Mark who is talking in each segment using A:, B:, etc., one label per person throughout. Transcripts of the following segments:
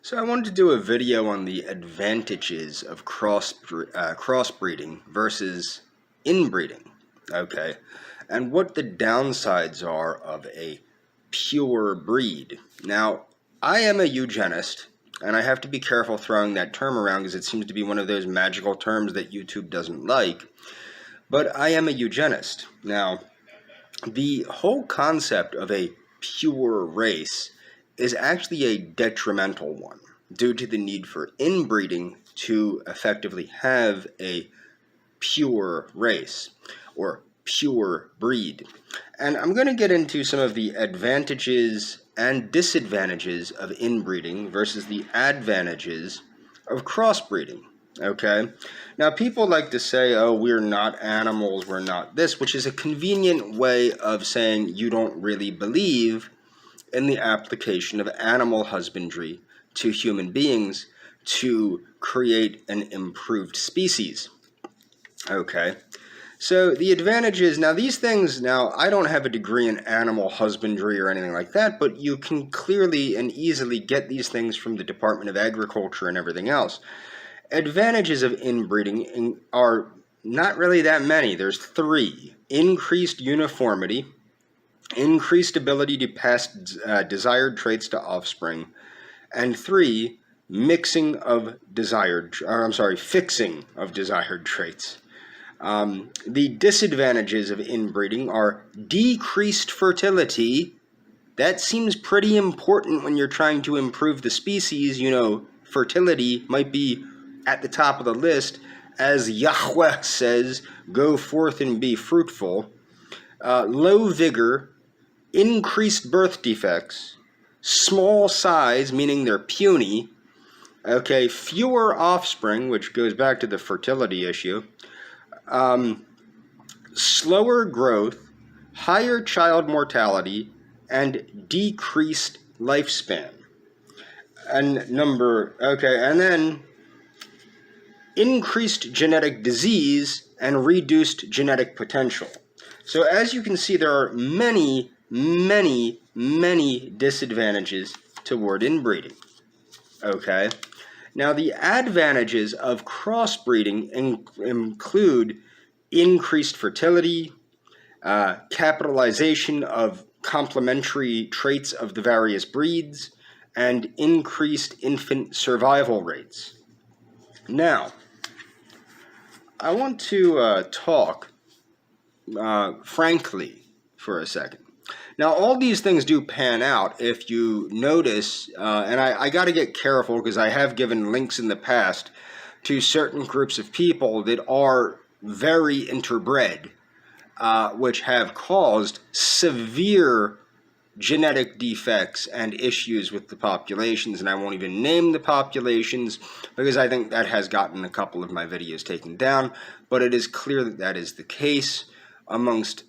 A: So I wanted to do a video on the advantages of crossbreeding versus inbreeding, okay, and what the downsides are of a pure breed. Now, I am a eugenist, and I have to be careful throwing that term around because it seems to be one of those magical terms that YouTube doesn't like, but I am a eugenist. Now, the whole concept of a pure race is actually a detrimental one due to the need for inbreeding to effectively have a pure race or pure breed. And I'm going to get into some of the advantages and disadvantages of inbreeding versus the advantages of crossbreeding. Okay, now people like to say, oh, we're not animals, we're not this, which is a convenient way of saying you don't really believe in the application of animal husbandry to human beings to create an improved species. Okay, so the advantages, now these things, now I don't have a degree in animal husbandry or anything like that, but you can clearly and easily get these things from the Department of Agriculture and everything else. Advantages of inbreeding are not really that many. There's three: increased uniformity, increased ability to pass desired traits to offspring, and three, fixing of desired traits. The disadvantages of inbreeding are decreased fertility. That seems pretty important when you're trying to improve the species. You know, fertility might be at the top of the list, as Yahweh says, go forth and be fruitful. Low vigor, increased birth defects, small size, meaning they're puny, okay, fewer offspring, which goes back to the fertility issue, slower growth, higher child mortality, and decreased lifespan. And then increased genetic disease and reduced genetic potential. So as you can see, there are many disadvantages toward inbreeding. Okay, now the advantages of crossbreeding include increased fertility, capitalization of complementary traits of the various breeds, and increased infant survival rates. Now, I want to talk frankly for a second. Now, all these things do pan out if you notice, and I got to get careful because I have given links in the past to certain groups of people that are very interbred, which have caused severe genetic defects and issues with the populations, and I won't even name the populations because I think that has gotten a couple of my videos taken down, but it is clear that that is the case amongst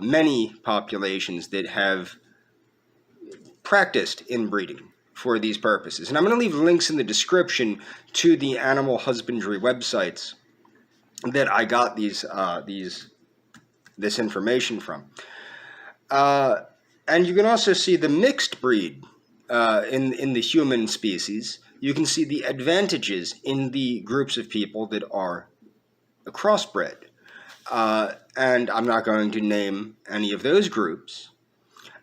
A: many populations that have practiced inbreeding for these purposes. And I'm going to leave links in the description to the animal husbandry websites that I got this information from. And you can also see the mixed breed in the human species. You can see the advantages in the groups of people that are crossbred. And I'm not going to name any of those groups,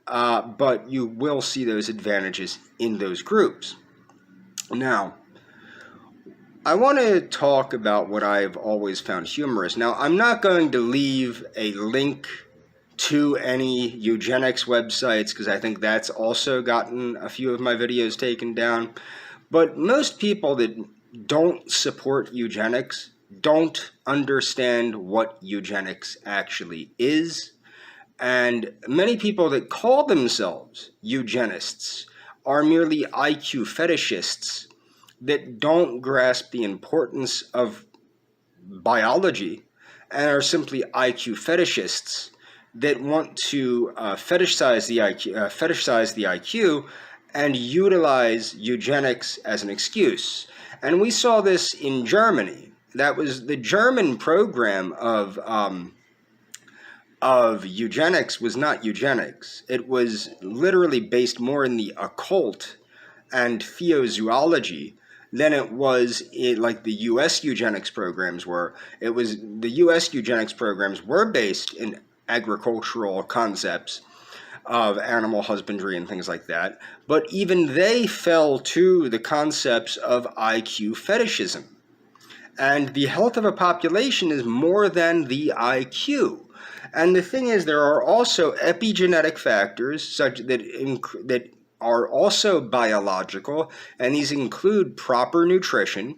A: but you will see those advantages in those groups. Now, I want to talk about what I've always found humorous. Now, I'm not going to leave a link to any eugenics websites because I think that's also gotten a few of my videos taken down. But most people that don't support eugenics don't understand what eugenics actually is. And many people that call themselves eugenists are merely IQ fetishists that don't grasp the importance of biology and are simply IQ fetishists that want to fetishize the IQ and utilize eugenics as an excuse. And we saw this in Germany. That was the German program of eugenics was not eugenics. It was literally based more in the occult and theozoology than it was like the U.S. eugenics programs were. The U.S. eugenics programs were based in agricultural concepts of animal husbandry and things like that, but even they fell to the concepts of IQ fetishism. And the health of a population is more than the IQ. And the thing is, there are also epigenetic factors such that are also biological, and these include proper nutrition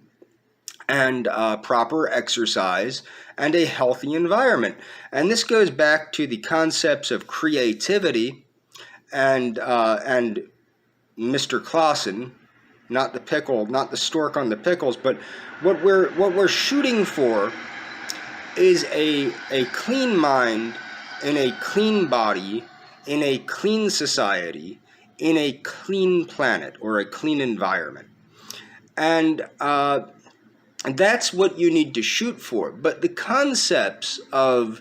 A: and proper exercise and a healthy environment. And this goes back to the concepts of creativity and Mr. Clausen, not the stork on the pickles, but what we're shooting for is a clean mind in a clean body, in a clean society, in a clean planet or a clean environment. And that's what you need to shoot for. But the concepts of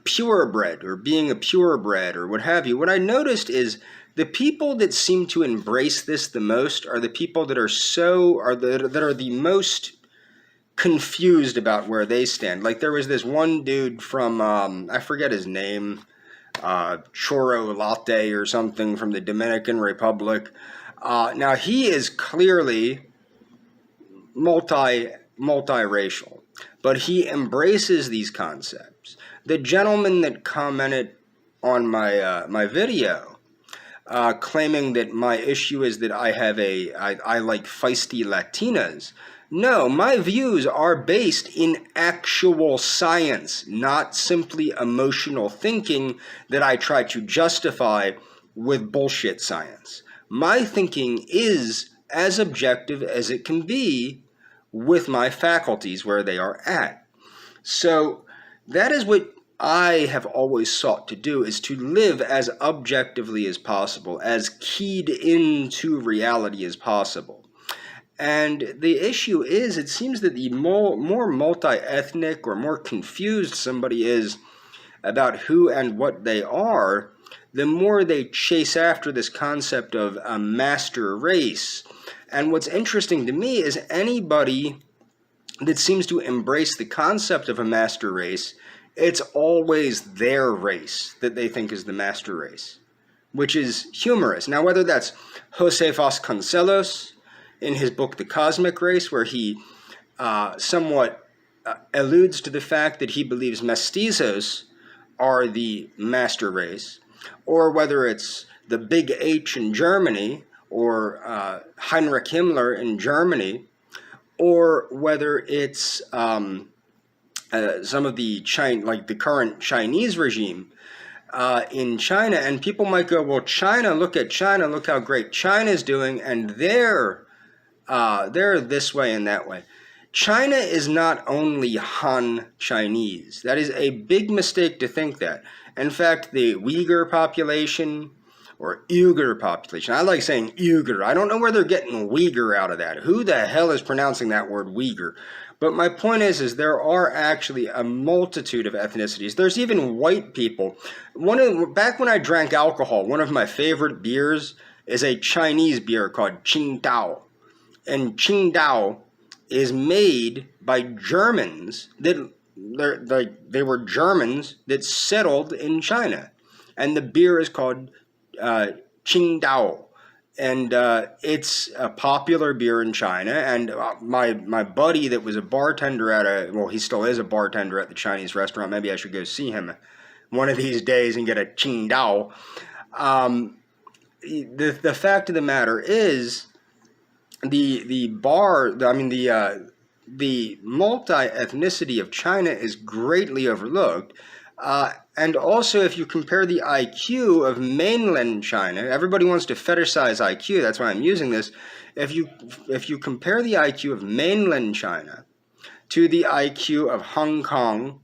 A: purebred or being a purebred or what have you, what I noticed is the people that seem to embrace this the most are the people that are the most confused about where they stand. Like there was this one dude from I forget his name, Choro Latte or something from the Dominican Republic. Now he is clearly multiracial, but he embraces these concepts. The gentleman that commented on my video, claiming that my issue is that I like feisty Latinas. No, my views are based in actual science, not simply emotional thinking that I try to justify with bullshit science. My thinking is as objective as it can be with my faculties where they are at. So that is what I have always sought to do, is to live as objectively as possible, as keyed into reality as possible. And the issue is, it seems that the more multi-ethnic or more confused somebody is about who and what they are, the more they chase after this concept of a master race. And what's interesting to me is anybody that seems to embrace the concept of a master race, it's always their race that they think is the master race, which is humorous. Now, whether that's Jose Vasconcelos in his book The Cosmic Race, where he somewhat alludes to the fact that he believes mestizos are the master race, or whether it's the Big H in Germany, or Heinrich Himmler in Germany, or whether it's some of the the current Chinese regime in China. And people might go, well, China, look at China, look how great China's doing, and they're this way and that way. China is not only Han Chinese. That is a big mistake to think that. In fact, the Uyghur population, or Uyghur population, I like saying Uyghur. I don't know where they're getting Uyghur out of that. Who the hell is pronouncing that word Uyghur? But my point is there are actually a multitude of ethnicities. There's even white people. Back when I drank alcohol, one of my favorite beers is a Chinese beer called Qingdao. And Qingdao is made by Germans they were Germans that settled in China, and the beer is called Qingdao, and it's a popular beer in China. And my buddy that was a bartender he still is a bartender at the Chinese restaurant. Maybe I should go see him one of these days and get a Qingdao. The fact of the matter is, the multi-ethnicity of China is greatly overlooked. And also, if you compare the IQ of mainland China, everybody wants to fetishize IQ, that's why I'm using this. If you compare the IQ of mainland China to the IQ of Hong Kong,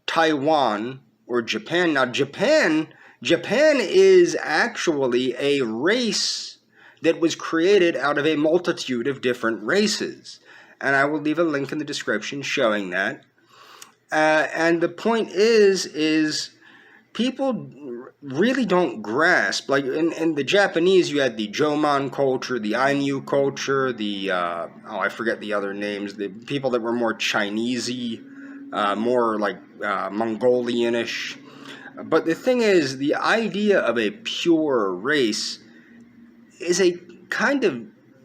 A: Taiwan, or Japan. Now, Japan is actually a race that was created out of a multitude of different races. And I will leave a link in the description showing that. And the point is people really don't grasp. Like in the Japanese, you had the Jomon culture, the Ainu culture, the I forget the other names. The people that were more Chinesey, more like Mongolianish. But the thing is, the idea of a pure race is a kind of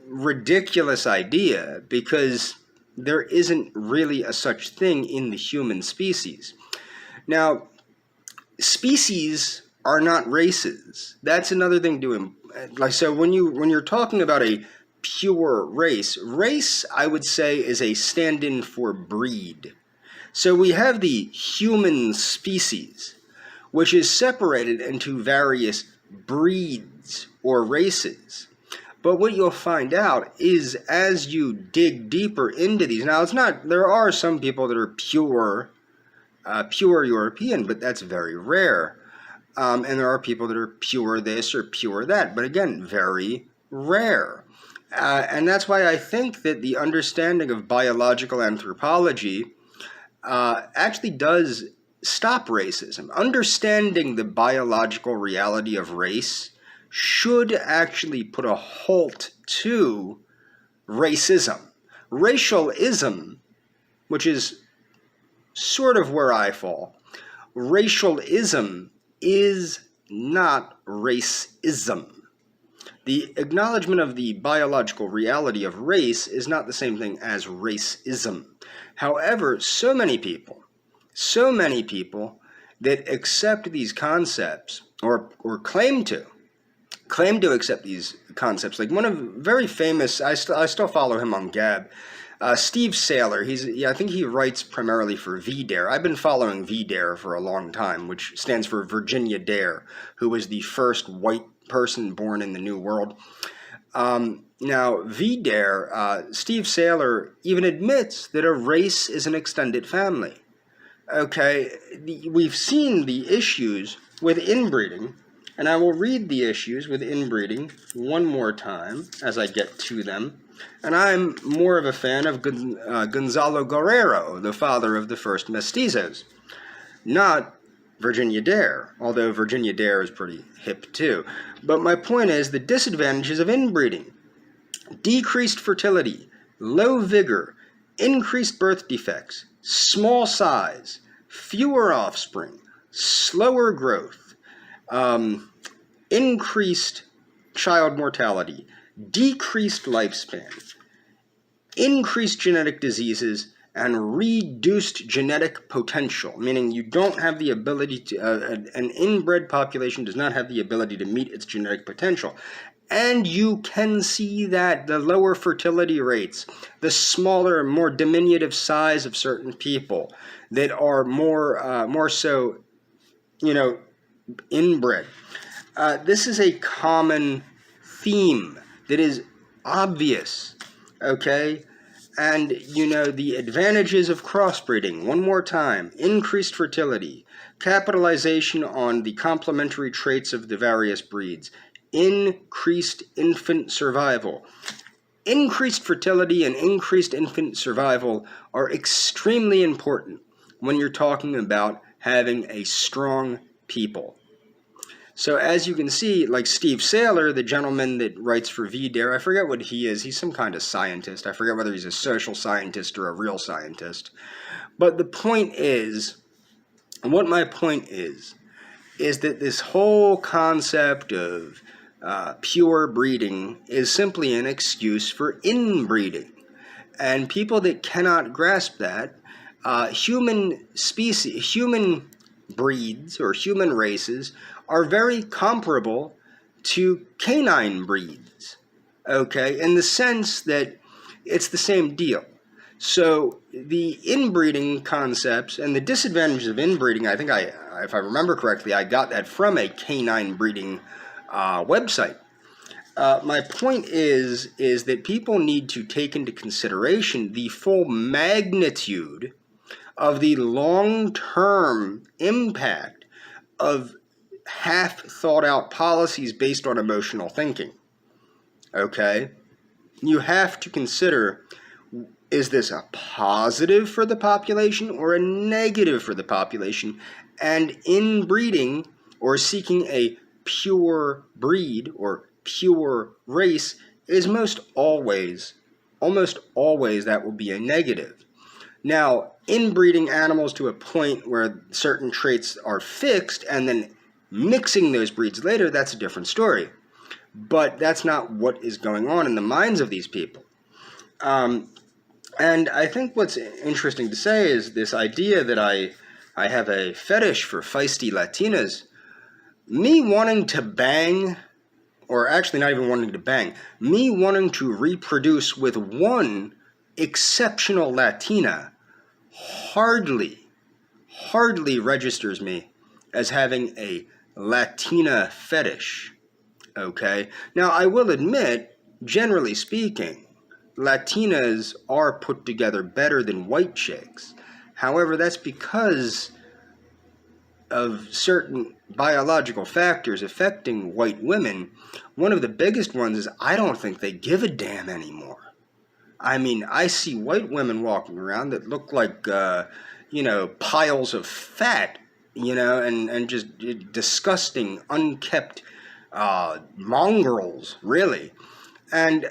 A: ridiculous idea because there isn't really a such thing in the human species. Now, species are not races. That's another thing to like. So when you're talking about a pure race, race I would say is a stand-in for breed. So we have the human species, which is separated into various breeds or races. But what you'll find out is as you dig deeper into these, now it's not, there are some people that are pure European, but that's very rare. And there are people that are pure this or pure that, but again, very rare. And that's why I think that the understanding of biological anthropology actually does stop racism. Understanding the biological reality of race should actually put a halt to racism. Racialism, which is sort of where I fall, racialism is not racism. The acknowledgement of the biological reality of race is not the same thing as racism. However, so many people that accept these concepts or claim to accept these concepts. Like one of very famous, I still follow him on Gab, Steve Saylor. I think he writes primarily for VDare. I've been following VDare for a long time, which stands for Virginia Dare, who was the first white person born in the New World. Now, VDare, Steve Saylor even admits that a race is an extended family. Okay, we've seen the issues with inbreeding, and I will read the issues with inbreeding one more time as I get to them. And I'm more of a fan of Gonzalo Guerrero, the father of the first mestizos, not Virginia Dare, although Virginia Dare is pretty hip too. But my point is the disadvantages of inbreeding: decreased fertility, low vigor, increased birth defects, small size, fewer offspring, slower growth, increased child mortality, decreased lifespan, increased genetic diseases, and reduced genetic potential, meaning you don't have the ability to, an inbred population does not have the ability to meet its genetic potential. And you can see that the lower fertility rates, the smaller, more diminutive size of certain people that are more so, inbred. This is a common theme that is obvious, okay? And, the advantages of crossbreeding, one more time: increased fertility, capitalization on the complementary traits of the various breeds, increased infant survival. Increased fertility and increased infant survival are extremely important when you're talking about having a strong people. So as you can see, like Steve Saylor, the gentleman that writes for VDare, I forget what he is. He's some kind of scientist. I forget whether he's a social scientist or a real scientist. But the point is, what my point is that this whole concept of pure breeding is simply an excuse for inbreeding. And people that cannot grasp that, human breeds or human races are very comparable to canine breeds, okay, in the sense that it's the same deal. So the inbreeding concepts and the disadvantages of inbreeding, I think if I remember correctly, I got that from a canine breeding website. My point is that people need to take into consideration the full magnitude of the long-term impact of half-thought-out policies based on emotional thinking. Okay? You have to consider, is this a positive for the population or a negative for the population? And inbreeding or seeking a pure breed or pure race is almost always that will be a negative. Now, inbreeding animals to a point where certain traits are fixed and then mixing those breeds later, that's a different story. But that's not what is going on in the minds of these people. And I think what's interesting to say is this idea that I have a fetish for feisty Latinas. Me wanting to bang, or actually not even wanting to bang, me wanting to reproduce with one exceptional Latina hardly registers me as having a Latina fetish. Okay? Now, I will admit, generally speaking, Latinas are put together better than white chicks. However, that's because of certain biological factors affecting white women. One of the biggest ones is I don't think they give a damn anymore. I mean, I see white women walking around that look like, piles of fat, and just disgusting, unkept mongrels, really. And,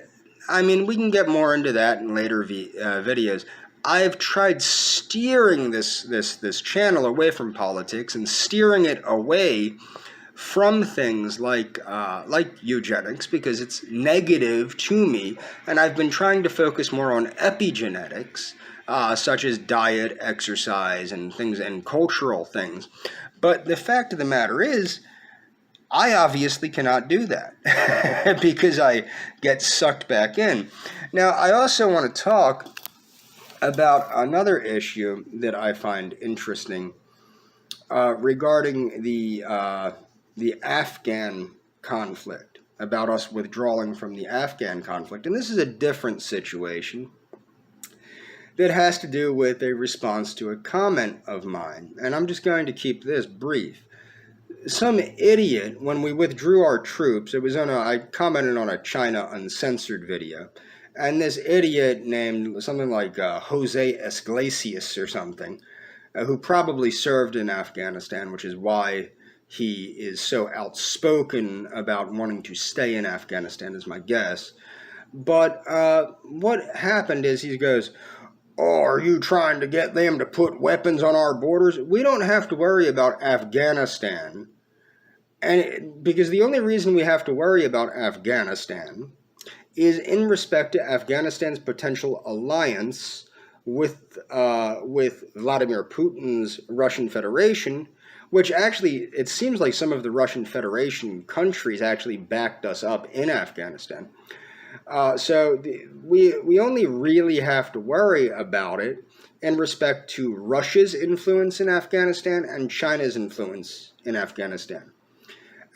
A: I mean, we can get more into that in later videos. I've tried steering this channel away from politics and steering it away from things like eugenics because it's negative to me, and I've been trying to focus more on epigenetics, such as diet, exercise, and things and cultural things. But the fact of the matter is, I obviously cannot do that because I get sucked back in. Now, I also want to talk about another issue that I find interesting regarding the Afghan conflict, about us withdrawing from the Afghan conflict. And this is a different situation that has to do with a response to a comment of mine. And I'm just going to keep this brief. Some idiot, when we withdrew our troops, I commented on a China Uncensored video, and this idiot named something like Jose Esglesias or something, who probably served in Afghanistan, which is why he is so outspoken about wanting to stay in Afghanistan, is my guess. But what happened is he goes, "Oh, are you trying to get them to put weapons on our borders?" We don't have to worry about Afghanistan. Because the only reason we have to worry about Afghanistan is in respect to Afghanistan's potential alliance with Vladimir Putin's Russian Federation, which actually, it seems like some of the Russian Federation countries actually backed us up in Afghanistan. We only really have to worry about it in respect to Russia's influence in Afghanistan and China's influence in Afghanistan.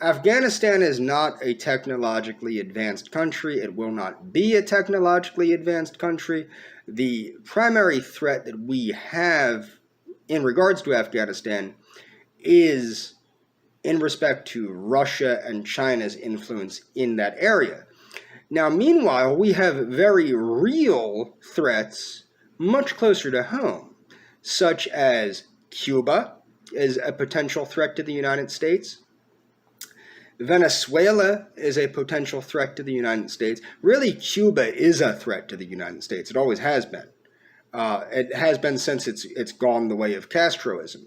A: Afghanistan is not a technologically advanced country. It will not be a technologically advanced country. The primary threat that we have in regards to Afghanistan is in respect to Russia and China's influence in that area. Now, meanwhile, we have very real threats much closer to home, such as Cuba is a potential threat to the United States. Venezuela is a potential threat to the United States. Really, Cuba is a threat to the United States. It always has been. It has been since it's gone the way of Castroism.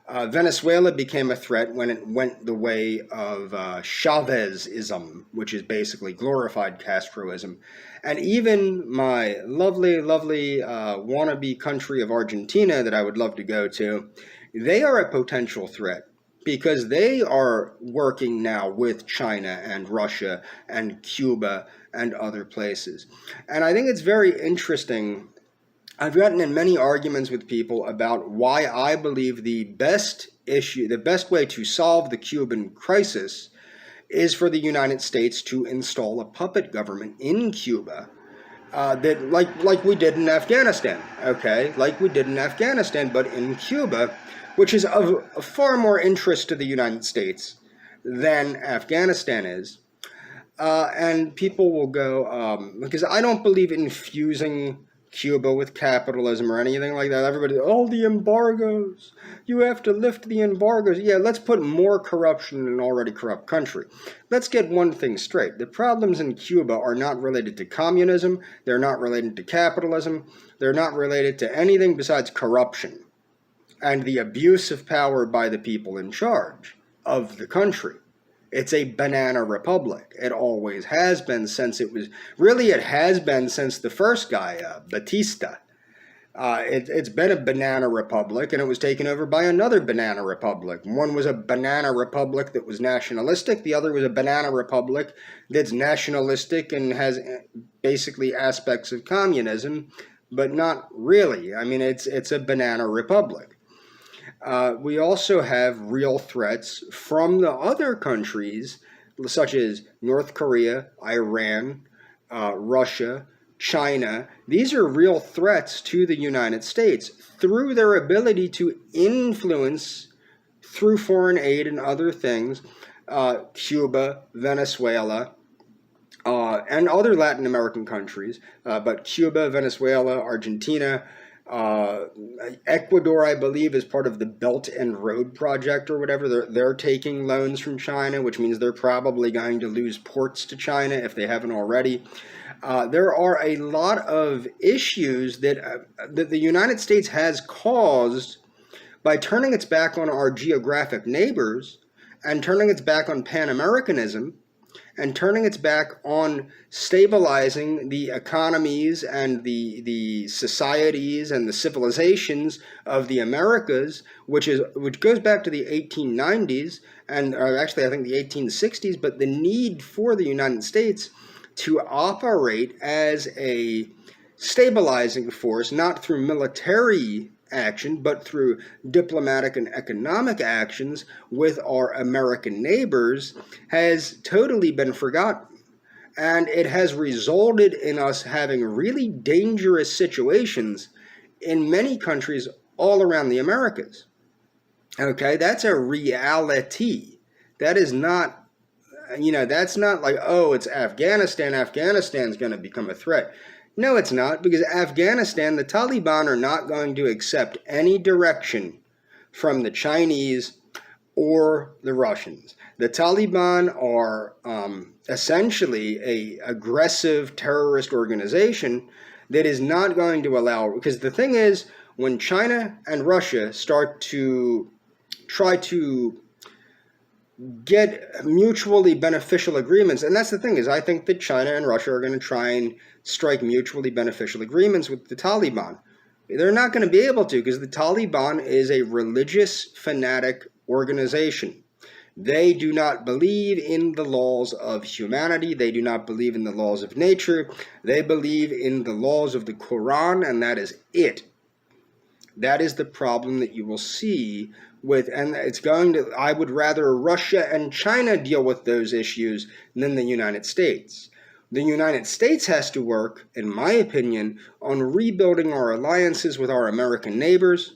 A: Venezuela became a threat when it went the way of Chavezism, which is basically glorified Castroism. And even my lovely, lovely wannabe country of Argentina that I would love to go to, they are a potential threat, because they are working now with China and Russia and Cuba and other places. And I think it's very interesting. I've gotten in many arguments with people about why I believe the best way to solve the Cuban crisis is for the United States to install a puppet government in Cuba, that like we did in Afghanistan, okay? Like we did in Afghanistan, but in Cuba, which is of far more interest to the United States than Afghanistan is. And people will go, because I don't believe in fusing Cuba with capitalism or anything like that. Everybody, all the embargoes. You have to lift the embargoes. Yeah, let's put more corruption in an already corrupt country. Let's get one thing straight. The problems in Cuba are not related to communism. They're not related to capitalism. They're not related to anything besides corruption and the abuse of power by the people in charge of the country. It's a banana republic. It always has been since it was, really it has been since the first guy, Batista. It's been a banana republic, and it was taken over by another banana republic. One was a banana republic that was nationalistic. The other was a banana republic that's nationalistic and has basically aspects of communism, but not really. I mean, it's a banana republic. We also have real threats from the other countries, such as North Korea, Iran, Russia, China. These are real threats to the United States through their ability to influence, through foreign aid and other things, Cuba, Venezuela, and other Latin American countries, but Cuba, Venezuela, Argentina, Ecuador, I believe, is part of the Belt and Road Project or whatever. They're taking loans from China, which means they're probably going to lose ports to China if they haven't already. There are a lot of issues that the United States has caused by turning its back on our geographic neighbors and turning its back on Pan-Americanism and turning its back on stabilizing the economies and the societies and the civilizations of the Americas, which goes back to the 1890s and actually I think the 1860s, but the need for the United States to operate as a stabilizing force, not through military action, but through diplomatic and economic actions with our American neighbors, has totally been forgotten. And it has resulted in us having really dangerous situations in many countries all around the Americas. Okay, that's a reality. That is not, that's not like, oh, it's Afghanistan. Afghanistan's going to become a threat. No, it's not, because Afghanistan, the Taliban are not going to accept any direction from the Chinese or the Russians. The Taliban are essentially an aggressive terrorist organization that is not going to allow, because the thing is, when China and Russia start to try to get mutually beneficial agreements, and that's the thing is, I think that China and Russia are going to try and strike mutually beneficial agreements with the Taliban. They're not going to be able to, because the Taliban is a religious fanatic organization. They do not believe in the laws of humanity. They do not believe in the laws of nature. They believe in the laws of the Quran, and that is it. That is the problem that you will see with, and it's going to, I would rather Russia and China deal with those issues than the United States. The United States has to work, in my opinion, on rebuilding our alliances with our American neighbors.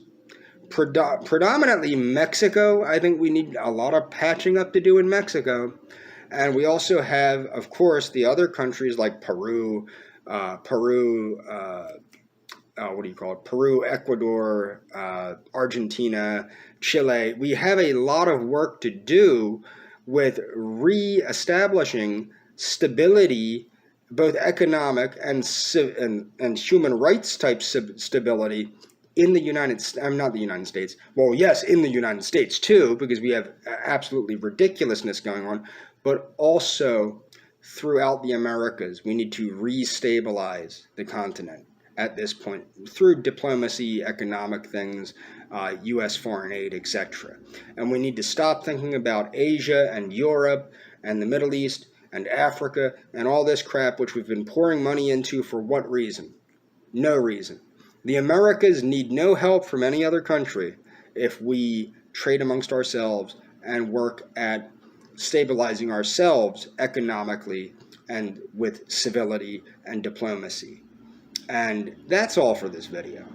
A: Predominantly Mexico. I think we need a lot of patching up to do in Mexico. And we also have, of course, the other countries like Peru, Peru, Ecuador, Argentina, Chile. We have a lot of work to do with re-establishing stability, both economic and human rights type stability in the United States. Not the United States. Well, yes, in the United States too, because we have absolutely ridiculousness going on, but also throughout the Americas. We need to re-stabilize the continent at this point through diplomacy, economic things, U.S. foreign aid, etc. And we need to stop thinking about Asia and Europe and the Middle East and Africa and all this crap which we've been pouring money into for what reason? No reason. The Americas need no help from any other country if we trade amongst ourselves and work at stabilizing ourselves economically and with civility and diplomacy. And that's all for this video.